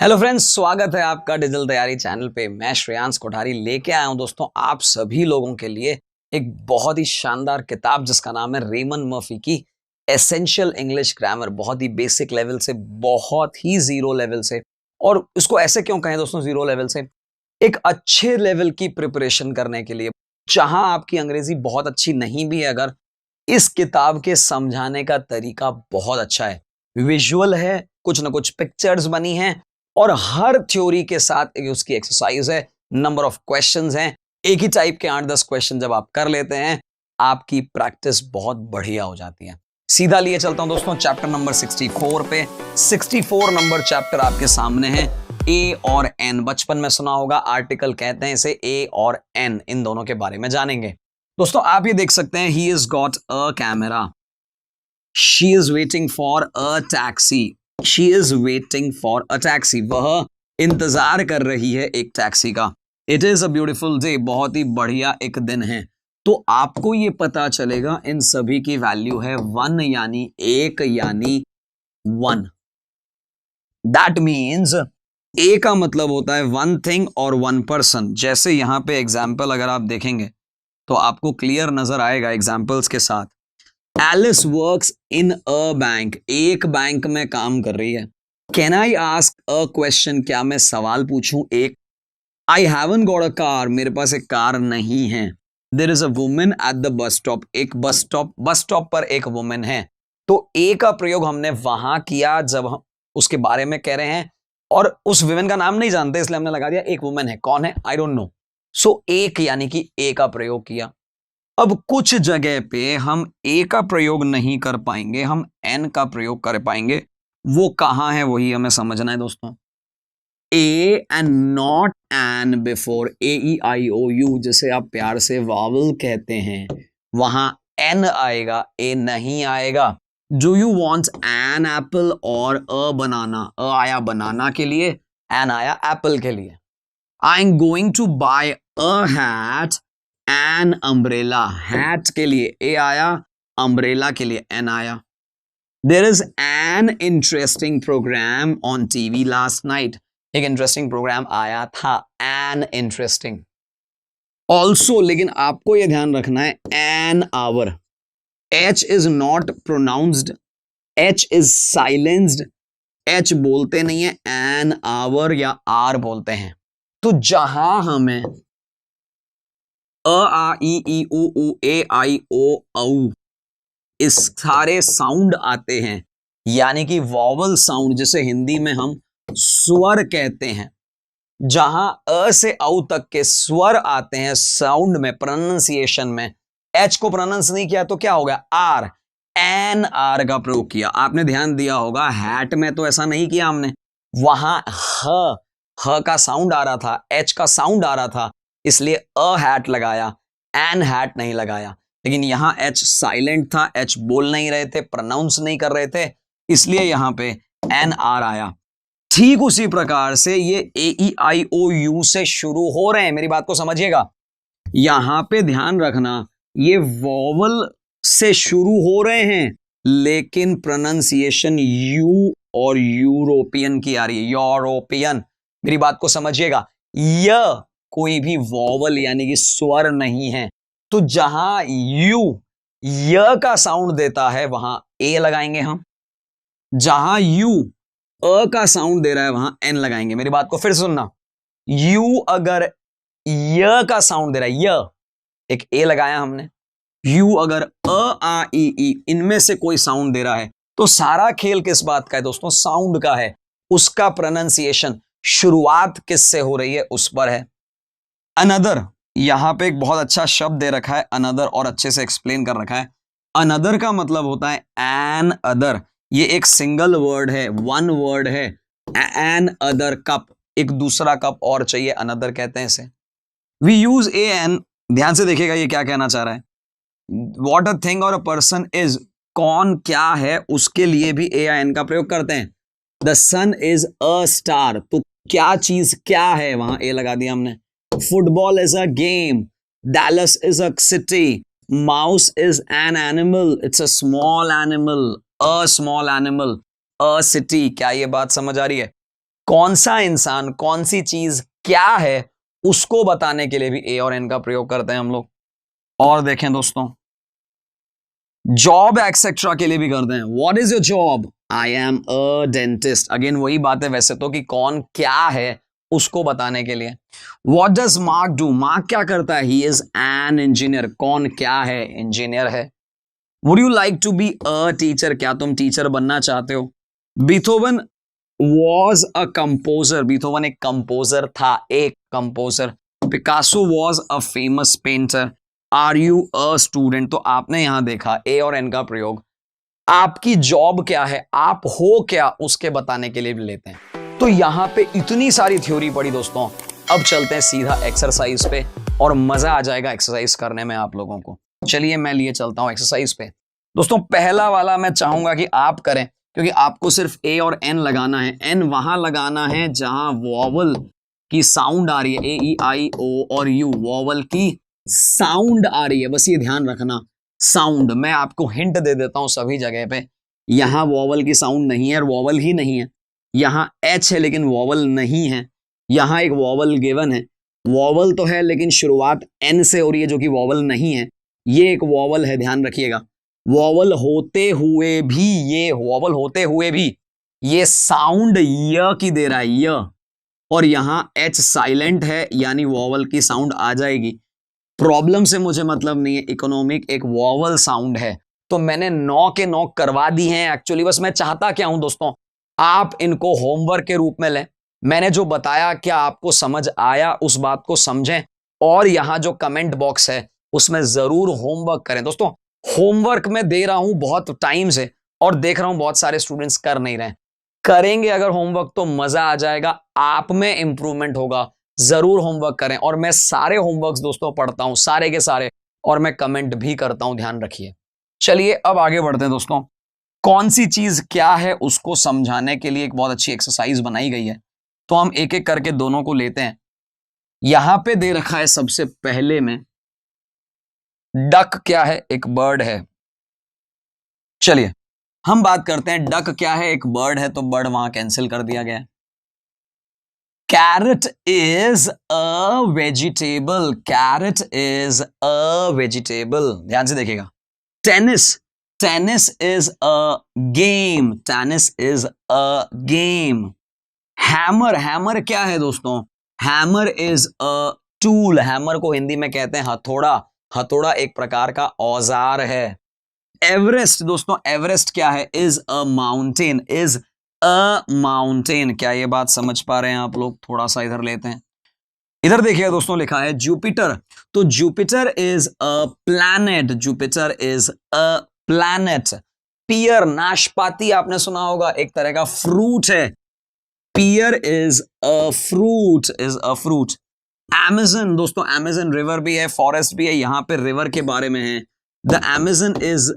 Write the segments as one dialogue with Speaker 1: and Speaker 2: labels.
Speaker 1: Hello friends, स्वागत है आपका डिजिटल तैयारी चैनल पे। मैं श्रेयांश कोठारी लेके आया हूं दोस्तों आप सभी लोगों के लिए एक बहुत ही शानदार किताब जिसका नाम है रेमन मर्फी की एसेंशियल इंग्लिश ग्रामर। बहुत ही बेसिक लेवल से बहुत ही जीरो लेवल से, और इसको ऐसे क्यों कहें दोस्तों जीरो लेवल से, एक अच्छे लेवल की प्रिपरेशन करने के लिए। जहां आपकी अंग्रेजी बहुत अच्छी नहीं भी है, अगर इस किताब के समझाने का तरीका बहुत अच्छा है, विजुअल है, कुछ ना कुछ पिक्चर्स बनी हैं, और हर थ्योरी के साथ एक उसकी एक्सरसाइज है, नंबर ऑफ क्वेश्चंस हैं। एक ही टाइप के 8-10 क्वेश्चन जब आप कर लेते हैं, आपकी प्रैक्टिस बहुत बढ़िया हो जाती है। सीधा लिए चलता हूं दोस्तों चैप्टर नंबर 64 पे। 64 नंबर चैप्टर आपके सामने है। ए और एन, बचपन में सुना होगा, आर्टिकल कहते हैं इसे। ए और एन, इन दोनों के बारे में जानेंगे दोस्तों। आप ये देख सकते हैं, he is got a camera, she is waiting for a taxi, she is waiting for a taxi, वह इंतजार कर रही है एक टैक्सी का। It is a beautiful day, बहुत ही बढ़िया एक दिन है। तो आपको ये पता चलेगा इन सभी की वैल्यू है 1 यानी एक यानी 1। दैट मीन्स ए का मतलब होता है वन थिंग और वन पर्सन। जैसे यहां पे एग्जाम्पल अगर आप देखेंगे तो आपको क्लियर नजर आएगा एग्जाम्पल्स के साथ। Alice works in a bank, एक बैंक में काम कर रही है। Can I ask a question, क्या मैं सवाल पूछूं एक। I haven't got a car, मेरे पास एक कार नहीं है। There is a woman at the bus stop, एक बस स्टॉप पर एक वुमेन है। तो ए का प्रयोग हमने वहां किया जब हम उसके बारे में कह रहे हैं, और उस वुमेन का नाम नहीं जानते इसलिए हमने लगा दिया एक वुमेन है। कौन है आई डोंट नो। सो एक यानी कि ए का प्रयोग किया। अब कुछ जगह पे हम ए का प्रयोग नहीं कर पाएंगे, हम एन का प्रयोग कर पाएंगे। वो कहां है वही हमें समझना है दोस्तों। A and not an before A E I O U, जिसे आप प्यार से वावल कहते हैं, वहां एन आएगा, ए नहीं आएगा। Do you want an apple और अ बनाना, अ आया बनाना के लिए, एन आया एप्पल के लिए। I am going to buy a hat an umbrella, hat के लिए ए आया, अम्ब्रेला के लिए एन आया। There is an interesting programme on TV last night, एक इंटरेस्टिंग प्रोग्राम आया था, एन इंटरेस्टिंग। ऑल्सो, लेकिन आपको यह ध्यान रखना है, an hour, H is not pronounced, H is silenced, H बोलते नहीं है, एन आवर या आर बोलते हैं। तो जहां हमें अ आ ई ई उ ऊ ए आई ओ औ इस सारे साउंड आते हैं, यानी कि वॉवल साउंड, जिसे हिंदी में हम स्वर कहते हैं। जहां अ से औ तक के स्वर आते हैं साउंड में, प्रोनाउंसिएशन में, एच को प्रोनाउंस नहीं किया तो क्या हो गया आर, एन आर का प्रयोग किया। आपने ध्यान दिया होगा हैट में तो ऐसा नहीं किया हमने, वहां ह का साउंड आ रहा था, एच का साउंड आ रहा था, इसलिए अ हैट लगाया, एन हैट नहीं लगाया। लेकिन यहां एच साइलेंट था, एच बोल नहीं रहे थे, प्रोनाउंस नहीं कर रहे थे, इसलिए यहां पे एन आर आया। ठीक उसी प्रकार से ये ए ई आई ओ यू से शुरू हो रहे हैं, मेरी बात को समझिएगा। यहां पे ध्यान रखना, ये वॉवल से शुरू हो रहे हैं, लेकिन प्रोनाउंसिएशन यू और यूरोपियन की आ रही है, यूरोपियन। मेरी बात को समझिएगा, य कोई भी वॉवल यानी कि स्वर नहीं है। तो जहां यू य का साउंड देता है वहां ए लगाएंगे हम, जहां यू अ का साउंड दे रहा है वहां एन लगाएंगे। मेरी बात को फिर सुनना, यू अगर य का साउंड दे रहा है, य, एक ए लगाया हमने। यू अगर अ आ ई ई इनमें से कोई साउंड दे रहा है, तो सारा खेल किस बात का है दोस्तों, साउंड का है। उसका प्रोनाउंसिएशन शुरुआत किससे हो रही है उस पर है। अनदर, यहां पे एक बहुत अच्छा शब्द दे रखा है अनदर, और अच्छे से एक्सप्लेन कर रखा है। अनदर का मतलब होता है एन अदर, ये एक सिंगल वर्ड है, वन वर्ड है। एन अदर कप, एक दूसरा कप और चाहिए, अनदर कहते हैं इसे। वी यूज ए एन, ध्यान से देखिएगा ये क्या कहना चाह रहा है। वॉट अ थिंग और अ पर्सन इज, कौन क्या है उसके लिए भी ए या एन का प्रयोग करते हैं। The sun is a star, तो क्या चीज क्या है, वहां ए लगा दिया हमने। Football is a game, Dallas is a city, mouse is an animal, it's a small animal, a small animal, a city. क्या ये बात समझ आ रही है। कौन सा इंसान, कौन सी चीज क्या है, उसको बताने के लिए भी ए और एन का प्रयोग करते हैं हम लोग। और देखें दोस्तों, जॉब एक्सेट्रा के लिए भी करते हैं। What is your job? I am a dentist. Again वही बात है वैसे तो, कि कौन क्या है उसको बताने के लिए। What does Mark do? Mark क्या करता है? He is an engineer. कौन क्या है? इंजीनियर है। Would you like to be a teacher? क्या तुम टीचर बनना चाहते हो? Beethoven was a composer. Beethoven एक कंपोजर था, एक composer. Picasso was a famous painter. Are you a student? तो आपने यहां देखा ए और एन का प्रयोग आपकी जॉब क्या है, आप हो क्या, उसके बताने के लिए भी लेते हैं। तो यहां पे इतनी सारी थ्योरी पड़ी दोस्तों। अब चलते हैं सीधा एक्सरसाइज पे और मजा आ जाएगा एक्सरसाइज करने में आप लोगों को। चलिए मैं लिए चलता हूं एक्सरसाइज पे। दोस्तों पहला वाला मैं चाहूंगा कि आप करें, क्योंकि आपको सिर्फ ए और एन लगाना है। एन वहां लगाना है जहां वॉवल की साउंड आ रही है, ए ई आई ओ और यू, वॉवल की साउंड आ रही है, बस ये ध्यान रखना। साउंड, मैं आपको हिंट दे देता हूं सभी जगह पे। यहां वॉवल की साउंड नहीं है और वॉवल ही नहीं है। यहां एच है लेकिन वॉवल नहीं है। यहां एक वॉवल गिवन है, वॉवल तो है लेकिन शुरुआत एन से हो रही है जो कि वॉवल नहीं है। ये एक वॉवल है, ध्यान रखिएगा। वॉवल होते हुए भी, ये वॉवल होते हुए भी ये साउंड य की दे रहा है, य। और यहां एच साइलेंट है यानी वॉवल की साउंड आ जाएगी। प्रॉब्लम से मुझे मतलब नहीं है, इकोनॉमिक एक वॉवल साउंड है। तो मैंने 9 के 9 करवा दी हैं एक्चुअली। बस मैं चाहता क्या हूं दोस्तों, आप इनको होमवर्क के रूप में लें। मैंने जो बताया क्या आपको समझ आया, उस बात को समझें। और यहां जो कमेंट बॉक्स है उसमें जरूर होमवर्क करें दोस्तों। होमवर्क मैं दे रहा हूं बहुत टाइम से और देख रहा हूं बहुत सारे स्टूडेंट्स कर नहीं रहे। करेंगे अगर होमवर्क तो मजा आ जाएगा, आप में इंप्रूवमेंट होगा। जरूर होमवर्क करें। और मैं सारे होमवर्क्स दोस्तों पढ़ता हूं, सारे के सारे, और मैं कमेंट भी करता हूं, ध्यान रखिए। चलिए अब आगे बढ़ते हैं दोस्तों। कौन सी चीज क्या है उसको समझाने के लिए एक बहुत अच्छी एक्सरसाइज बनाई गई है। तो हम एक एक करके दोनों को लेते हैं। यहां पे दे रखा है सबसे पहले में, डक क्या है? एक बर्ड है। चलिए हम बात करते हैं डक क्या है। एक बर्ड है तो बर्ड वहां कैंसिल कर दिया गया है। Carrot is a vegetable. Carrot is a vegetable, ध्यान से देखिएगा। Tennis, tennis is a game. Tennis is a game. Hammer, hammer क्या है दोस्तों? Hammer is a tool. Hammer को हिंदी में कहते हैं हथौड़ा। हथौड़ा एक प्रकार का औजार है। एवरेस्ट दोस्तों, एवरेस्ट क्या है? Is a mountain. Is a mountain. क्या ये बात समझ पा रहे हैं आप लोग? थोड़ा सा इधर लेते हैं। इधर देखिए दोस्तों, लिखा है जुपिटर। तो Jupiter is a planet. Jupiter is a planet. Pear, नाशपाती आपने सुना होगा, एक तरह का फ्रूट है। Pear is a fruit, is a fruit. Amazon दोस्तों, Amazon रिवर भी है, फॉरेस्ट भी है। यहां पे रिवर के बारे में है। The Amazon is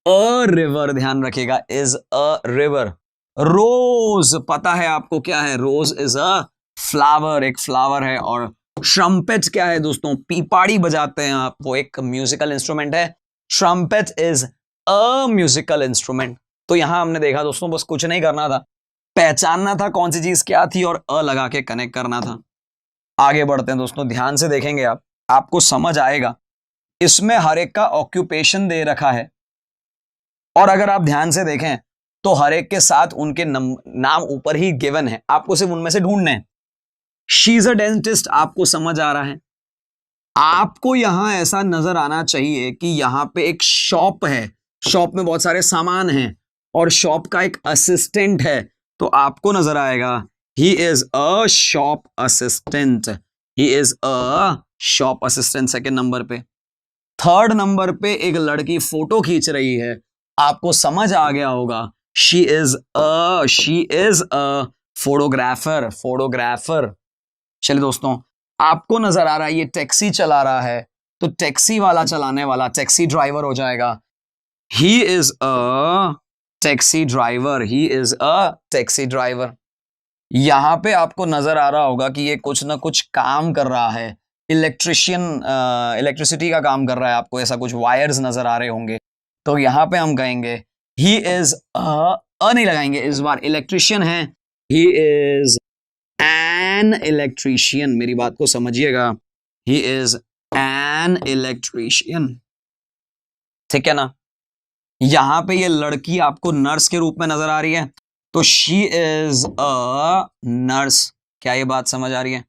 Speaker 1: a river, ध्यान रखिएगा, इज अ रिवर। रोज पता है आपको क्या है? रोज इज अ फ्लावर, एक फ्लावर है। और ट्रम्पेट क्या है दोस्तों? पीपाड़ी बजाते हैं आप, वो एक म्यूजिकल इंस्ट्रूमेंट है। Trumpet is a musical instrument. तो यहां हमने देखा दोस्तों, बस कुछ नहीं करना था, पहचानना था कौन सी चीज क्या थी और अ लगा के कनेक्ट करना था। आगे बढ़ते हैं दोस्तों, ध्यान से देखेंगे आप, आपको समझ आएगा। इसमें हर एक का ऑक्यूपेशन दे रखा है और अगर आप ध्यान से देखें तो हर एक के साथ उनके नाम ऊपर ही गिवन है, आपको सिर्फ उनमें से ढूंढने हैं। शी इज अ डेंटिस्ट, आपको समझ आ रहा है। आपको यहां ऐसा नजर आना चाहिए कि यहां पे एक शॉप है, शॉप में बहुत सारे सामान हैं और शॉप का एक असिस्टेंट है। तो आपको नजर आएगा he is a shop assistant. He is a shop assistant second number पे। थर्ड नंबर पे एक लड़की फोटो खींच रही है, आपको समझ आ गया होगा she is a photographer. Photographer. चलिए दोस्तों, आपको नजर आ रहा है ये टैक्सी चला रहा है, तो टैक्सी वाला चलाने वाला टैक्सी ड्राइवर हो जाएगा। He is a taxi driver. He is a taxi driver. यहां पे आपको नजर आ रहा होगा कि ये कुछ ना कुछ काम कर रहा है, इलेक्ट्रिशियन, इलेक्ट्रिसिटी का काम कर रहा है। आपको ऐसा कुछ वायर्स नजर आ रहे होंगे। तो यहां पे हम कहेंगे ही इज अ नहीं लगाएंगे इस बार, इलेक्ट्रिशियन है। ही इज एन इलेक्ट्रीशियन, मेरी बात को समझिएगा, ही इज एन इलेक्ट्रीशियन, ठीक है ना। यहां पे ये लड़की आपको नर्स के रूप में नजर आ रही है, तो शी इज अ नर्स, क्या ये बात समझ आ रही है।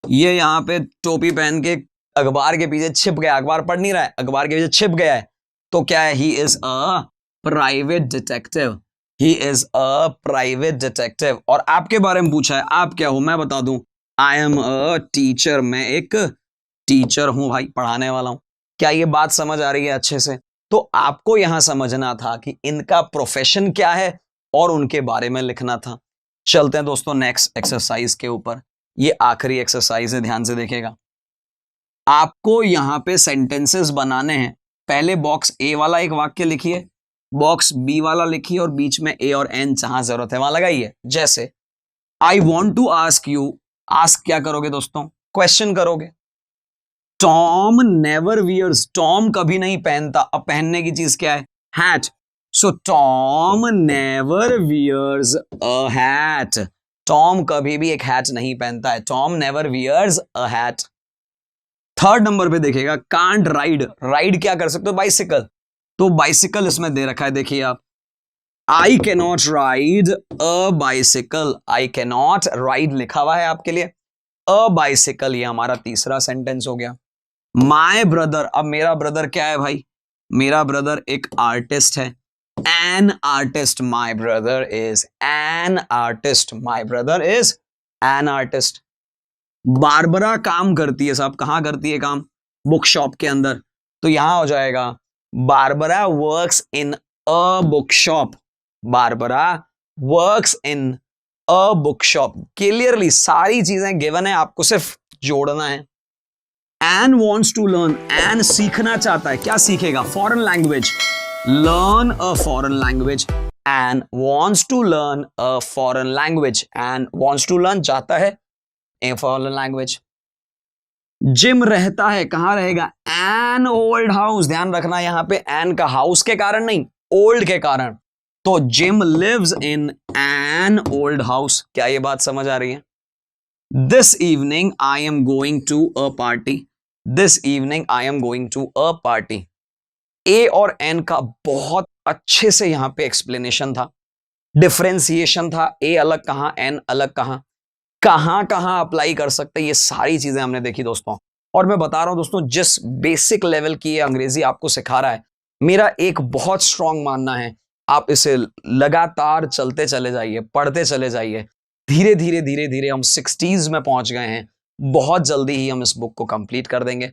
Speaker 1: ये यहां पे टोपी पहन के अखबार के पीछे छिप गया, अखबार पढ़ नहीं रहा है, अखबार के पीछे छिप गया है, तो क्या है, he is a private detective, he is a private detective. और आपके बारे में पूछा है, आप क्या हो, मैं बता दूं, आई एम अ टीचर, मैं एक टीचर हूं भाई, पढ़ाने वाला हूं। क्या ये बात समझ आ रही है अच्छे से। तो आपको यहां समझना था कि इनका प्रोफेशन क्या है और उनके बारे में लिखना था। चलते हैं दोस्तों नेक्स्ट एक्सरसाइज के ऊपर, ये आखिरी एक्सरसाइज है, ध्यान से देखिएगा। आपको यहां पे सेंटेंसेस बनाने हैं। पहले बॉक्स ए वाला एक वाक्य लिखिए, बॉक्स बी वाला लिखिए, और बीच में ए और एन जहां जरूरत है वहां लगाइए। जैसे I want to ask you, ask क्या करोगे दोस्तों, क्वेश्चन करोगे। टॉम नेवर वियर्स, टॉम कभी नहीं पहनता, अब पहनने की चीज क्या है, hat, so Tom never wears a hat, Tom कभी भी एक हैट नहीं पहनता है, Tom never wears a hat. Third number पे देखिएगा, कांट राइड, राइड क्या कर सकते हो, बाइसिकल, तो बाइसिकल इसमें दे रखा है, देखिए आप, I can not ride a bicycle, I can not ride लिखा हुआ है आपके लिए, अ बाइसिकल, ये हमारा तीसरा सेंटेंस हो गया। माय ब्रदर, अब मेरा ब्रदर क्या है भाई, मेरा ब्रदर एक आर्टिस्ट है, an artist, my brother is an artist, my brother is an artist. Barbara काम करती है, साहब कहां करती है काम, बुक शॉप के अंदर, तो यहां हो जाएगा Barbara works in a book shop, Barbara works in a book shop. Clearly सारी चीजें गिवन है, आपको सिर्फ जोड़ना है। Ann wants to learn, Ann सीखना चाहता है, क्या सीखेगा, foreign language, learn a foreign language, Ann wants to learn a foreign language, Ann wants to learn चाहता है ए फॉरेन लैंग्वेज। जिम रहता है, कहां रहेगा, एन ओल्ड हाउस, ध्यान रखना यहां पे एन का हाउस के कारण नहीं, ओल्ड के कारण, तो Jim lives in an old house, क्या ये बात समझ आ रही है। This evening I am going to a party, this evening I am going to a party. A और एन का बहुत अच्छे से यहां पे एक्सप्लेनेशन था, डिफरेंशिएशन था, ए अलग कहां, एन अलग कहां, कहां कहां अप्लाई कर सकते हैं, ये सारी चीजें हमने देखी दोस्तों। और मैं बता रहा हूं दोस्तों, जिस बेसिक लेवल की ये अंग्रेजी आपको सिखा रहा है, मेरा एक बहुत स्ट्रांग मानना है, आप इसे लगातार चलते चले जाइए, पढ़ते चले जाइए, धीरे धीरे धीरे धीरे हम 60s में पहुंच गए हैं, बहुत जल्दी ही हम इस बुक को कंप्लीट कर देंगे।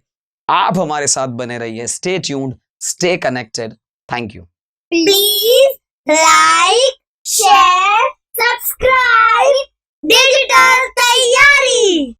Speaker 1: आप हमारे साथ बने रहिए, stay tuned, stay connected, thank you.
Speaker 2: Please like, share